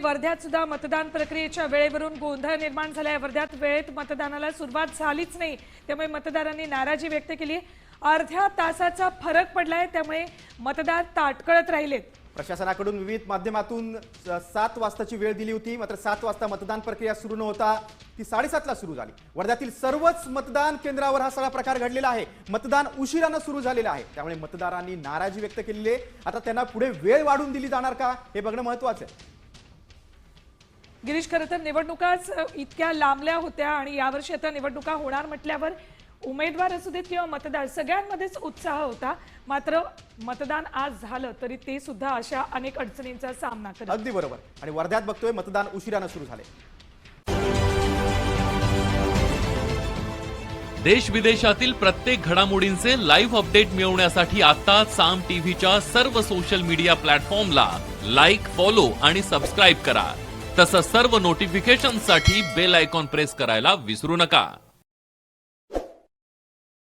वर्ध्यात सुद्धा मतदान प्रक्रियेच्या वेळेवरून गोंधळ निर्माण झालाय। वर्ध्यात वेळेत मतदानाला सुरुवात झालीच नाही, त्यामुळे मतदारांनी नाराजी व्यक्त केली। अर्ध्या तासाचा फरक पडलाय, त्यामुळे मतदार ताटकळत राहिलेत। प्रशासनाकडून विविध माध्यमातून 7 वाजताची वेळ दिली होती, मात्र 7 वाजता मतदान प्रक्रिया सुरू न होता ती 7:30ला सुरू झाली। वर्ध्यातील सर्वच मतदान केंद्रावर हा सगळा प्रकार घडलेला आहे। मतदान उशिराने सुरू झालेलं आहे, त्यामुळे मतदारांनी नाराजी व्यक्त केलेली आहे। आता त्यांना पुढे वेळ वाढून दिली जाणार का हे बघणं महत्त्वाचं आहे। गिरीश, खरं तर निवडणुकाच इतक्या लांबल्या होत्या आणि यावर्षी आता निवडणुका होणार म्हटल्यावर उमेदवार असू देत किंवा मतदार सगळ्यांमध्येच उत्साह होता। मात्र मतदान आज झालं तरी ते सुद्धा अशा अनेक अडचणींचा सामना करत। अगदी बरोबर। आणि वर्ध्यात बघतोय मतदान उशिराने सुरू झाले। देश विदेशातील प्रत्येक घडामोडींचे लाईव्ह अपडेट मिळवण्यासाठी आता साम टीव्हीच्या सर्व सोशल मीडिया प्लॅटफॉर्मला लाईक, फॉलो आणि सबस्क्राईब करा। तसंच सर्व नोटिफिकेशनसाठी बेल आयकॉन प्रेस करायला विसरू नका।